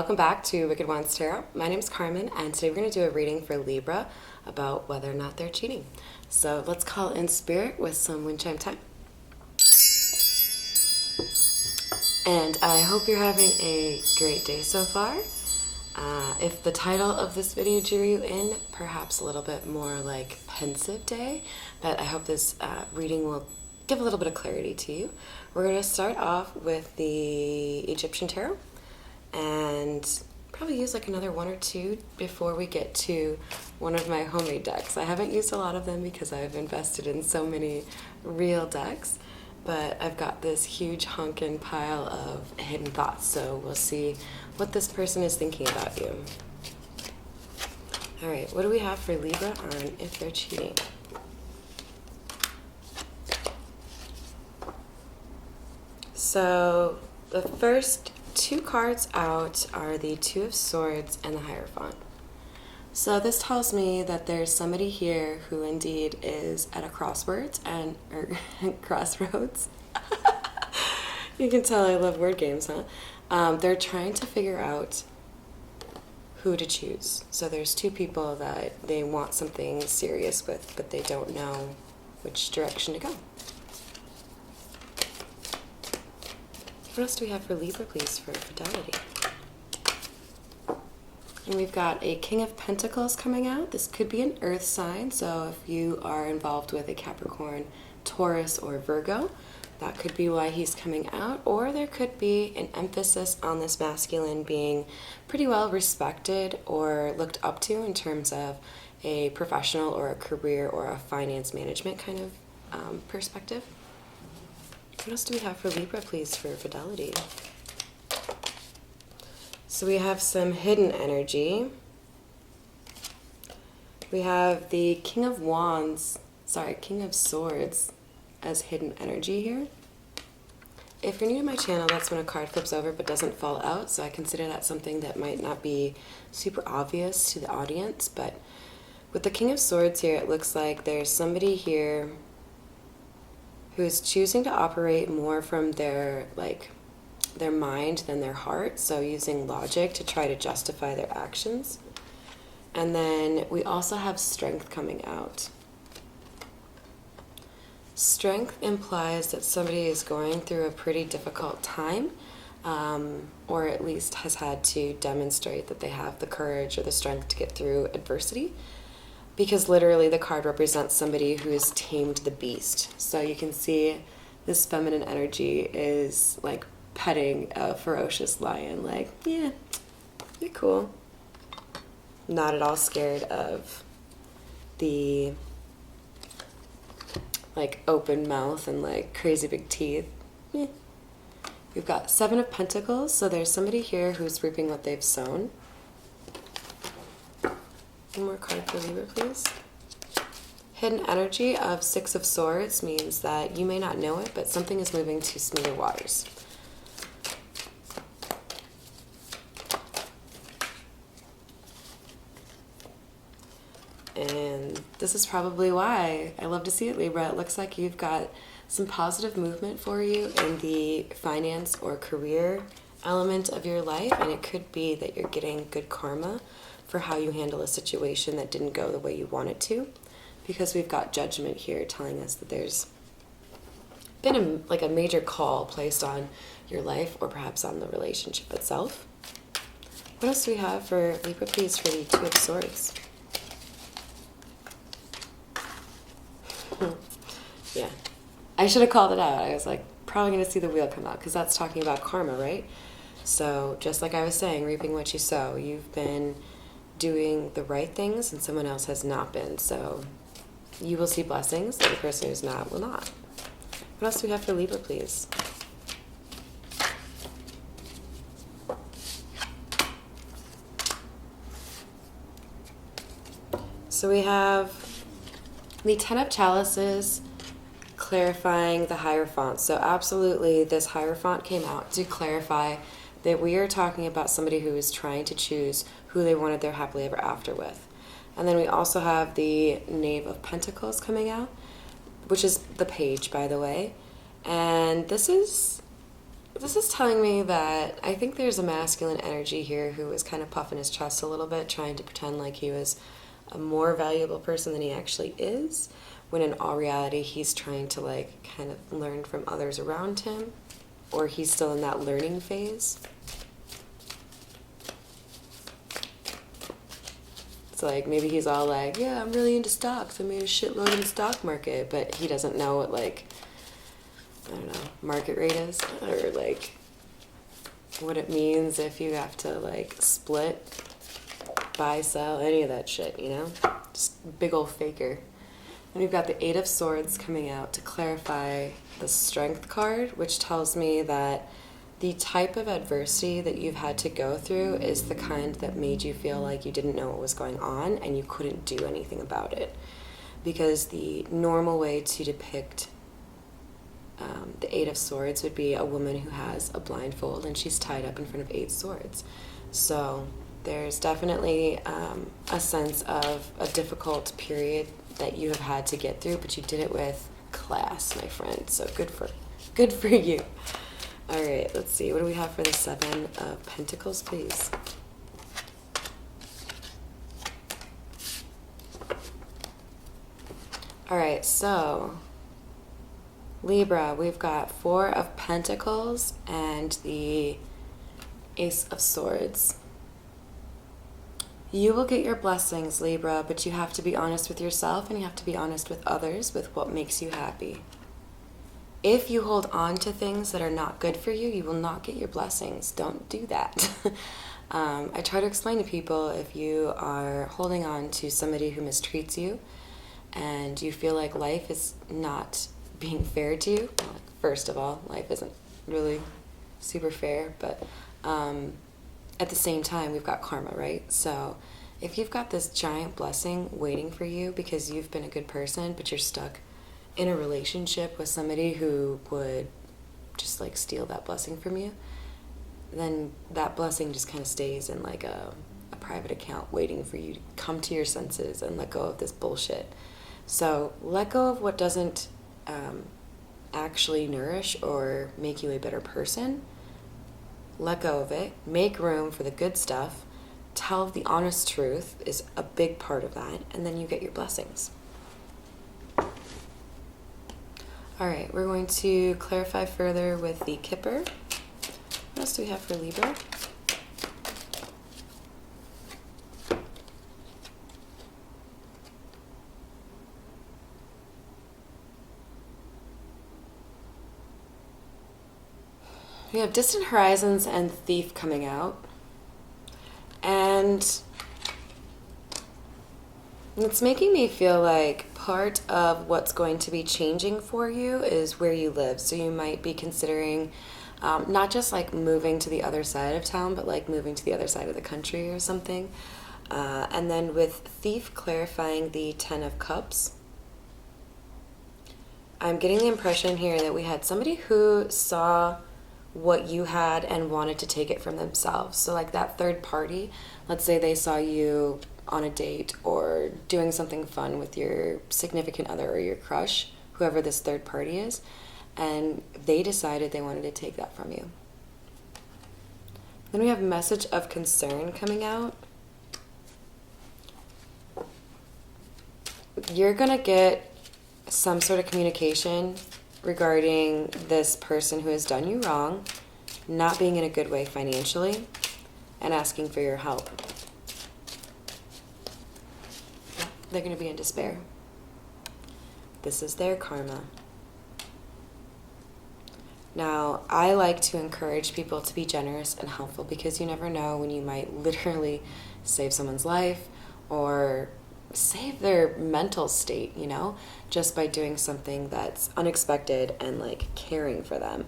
welcome back to Wicked Wands Tarot. My name is Carmen, and today we're going to do a reading for Libra about whether or not they're cheating. So let's call in spirit with some wind chime time. And I hope you're having a great day so far. If the title of this video drew you in, perhaps a little bit more like pensive day, but I hope this reading will give a little bit of clarity to you. We're going to start off with the Egyptian Tarot and probably use like another one or two before we get to one of my homemade decks. I haven't used a lot of them because I've invested in so many real decks, but I've got this huge hunkin' pile of hidden thoughts, so we'll see what this person is thinking about you. All right, what do we have for Libra on if they're cheating? So the first two cards out are the Two of Swords and the Hierophant. So this tells me that there's somebody here who indeed is at a crossroads. You can tell I love word games, huh? They're trying to figure out who to choose. So there's two people that they want something serious with, but they don't know which direction to go. What else do we have for Libra, please, for fidelity? And we've got a King of Pentacles coming out. This could be an earth sign, so if you are involved with a Capricorn, Taurus, or Virgo, that could be why he's coming out. Or there could be an emphasis on this masculine being pretty well respected or looked up to in terms of a professional or a career or a finance management kind of perspective. What else do we have for Libra, please, for fidelity? So we have some hidden energy. We have the King of Swords as hidden energy here. If you're new to my channel, that's when a card flips over but doesn't fall out, so I consider that something that might not be super obvious to the audience. But with the King of Swords here, it looks like there's somebody here who's choosing to operate more from their mind than their heart, so using logic to try to justify their actions. And then we also have Strength coming out. Strength implies that somebody is going through a pretty difficult time, or at least has had to demonstrate that they have the courage or the strength to get through adversity. Because literally the card represents somebody who has tamed the beast. So you can see this feminine energy is like petting a ferocious lion, like, yeah, you're cool. Not at all scared of the like open mouth and like crazy big teeth. Yeah. We've got Seven of Pentacles, so there's somebody here who's reaping what they've sown. One more card for Libra, please. Hidden energy of Six of Swords means that you may not know it, but something is moving to smoother waters. And this is probably why I love to see it, Libra. It looks like you've got some positive movement for you in the finance or career element of your life, and it could be that you're getting good karma for how you handle a situation that didn't go the way you want it to, because we've got Judgment here telling us that there's been a major call placed on your life or perhaps on the relationship itself. What else do we have for Libra, please, for the Two of Swords? Yeah, I should have called it out. I was like, probably going to see the wheel come out because that's talking about karma, right? So just like I was saying, reaping what you sow. You've been doing the right things and someone else has not been, so you will see blessings and the person who's not will not. What else do we have for Libra, please? So we have the Ten of Chalices clarifying the Hierophant. So absolutely this Hierophant came out to clarify that we are talking about somebody who is trying to choose who they wanted their happily ever after with. And then we also have the Knave of Pentacles coming out, which is the Page, by the way. And this is this is telling me that I think there's a masculine energy here who was kind of puffing his chest a little bit, trying to pretend like he was a more valuable person than he actually is, when in all reality he's trying to like kind of learn from others around him, or he's still in that learning phase. It's like maybe he's all like, yeah, I'm really into stocks, I made a shitload in the stock market, but he doesn't know what, like, I don't know, market rate is, or like what it means if you have to like split, buy, sell, any of that shit, you know? Just big old faker. And we've got the Eight of Swords coming out to clarify the Strength card, which tells me that the type of adversity that you've had to go through is the kind that made you feel like you didn't know what was going on and you couldn't do anything about it. Because the normal way to depict the Eight of Swords would be a woman who has a blindfold and she's tied up in front of 8 swords. So there's definitely a sense of a difficult period that you have had to get through, but you did it with class, my friend. So good for you. All right, let's see. What do we have for the Seven of Pentacles, please? All right, so Libra, we've got Four of Pentacles and the Ace of Swords. You will get your blessings, Libra, but you have to be honest with yourself and you have to be honest with others with what makes you happy. If you hold on to things that are not good for you, you will not get your blessings. Don't do that. I try to explain to people, if you are holding on to somebody who mistreats you and you feel like life is not being fair to you, well, first of all, life isn't really super fair, but at the same time, we've got karma, right? So if you've got this giant blessing waiting for you because you've been a good person, but you're stuck in a relationship with somebody who would just like steal that blessing from you, then that blessing just kind of stays in like a private account waiting for you to come to your senses and let go of this bullshit. So let go of what doesn't actually nourish or make you a better person. Let go of it. Make room for the good stuff. Tell the honest truth is a big part of that, and then you get your blessings. All right, we're going to clarify further with the Kipper. What else do we have for Libra? We have Distant Horizons and Thief coming out. And it's making me feel like part of what's going to be changing for you is where you live. So you might be considering not just like moving to the other side of town, but like moving to the other side of the country or something. And then with Thief clarifying the Ten of Cups, I'm getting the impression here that we had somebody who saw what you had and wanted to take it from themselves. So like that third party, let's say they saw you on a date or doing something fun with your significant other or your crush, whoever this third party is, and they decided they wanted to take that from you. Then we have Message of Concern coming out. You're gonna get some sort of communication regarding this person who has done you wrong, not being in a good way financially, and asking for your help. They're going to be in despair. This is their karma. Now, I like to encourage people to be generous and helpful because you never know when you might literally save someone's life or save their mental state, you know, just by doing something that's unexpected and like caring for them.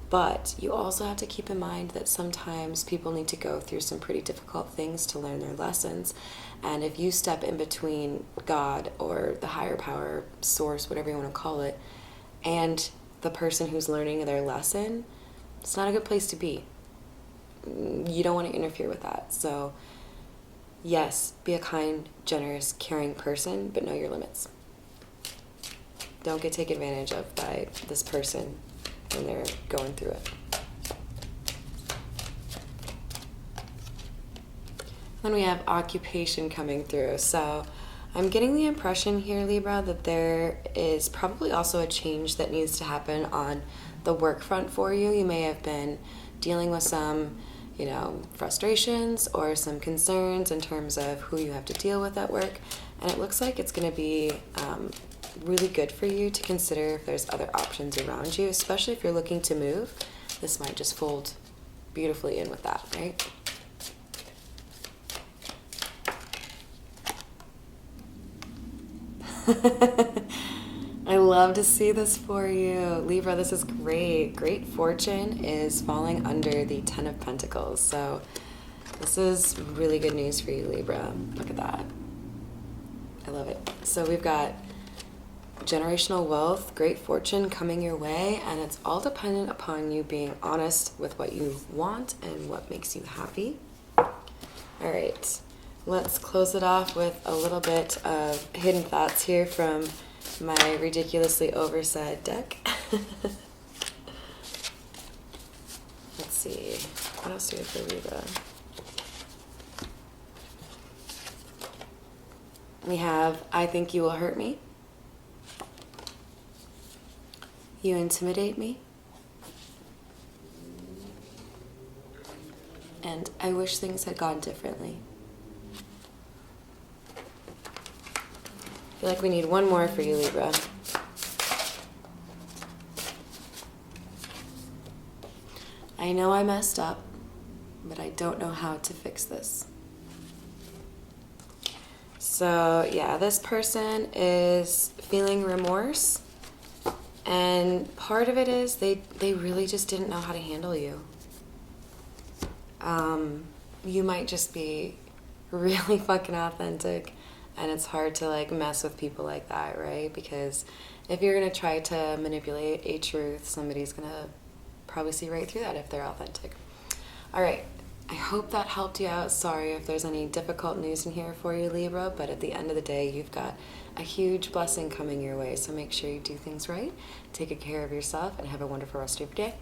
But you also have to keep in mind that sometimes people need to go through some pretty difficult things to learn their lessons. And if you step in between God or the higher power, source, whatever you want to call it, and the person who's learning their lesson, it's not a good place to be. You don't want to interfere with that. So yes, be a kind, generous, caring person, but know your limits. Don't get taken advantage of by this person when they're going through it. Then we have occupation coming through. So I'm getting the impression here, Libra, that there is probably also a change that needs to happen on the work front for you. You may have been dealing with some, frustrations or some concerns in terms of who you have to deal with at work. And it looks like it's going to be really good for you to consider if there's other options around you, especially if you're looking to move. This might just fold beautifully in with that, right? I love to see this for you. Libra, this is great. Great fortune is falling under the Ten of Pentacles. So this is really good news for you, Libra. Look at that. I love it. So we've got generational wealth, great fortune coming your way, and it's all dependent upon you being honest with what you want and what makes you happy. All right. Let's close it off with a little bit of hidden thoughts here from my ridiculously oversized deck. Let's see. What else do we have for Libra? We have, I think you will hurt me. You intimidate me. And I wish things had gone differently. I feel like we need one more for you, Libra. I know I messed up, but I don't know how to fix this. So yeah, this person is feeling remorse, and part of it is they really just didn't know how to handle you. You might just be really fucking authentic, and it's hard to like mess with people like that, right? Because if you're gonna try to manipulate a truth, somebody's gonna probably see right through that if they're authentic. All right, I hope that helped you out. Sorry if there's any difficult news in here for you, Libra, but at the end of the day, you've got a huge blessing coming your way. So make sure you do things right, take good care of yourself, and have a wonderful rest of your day.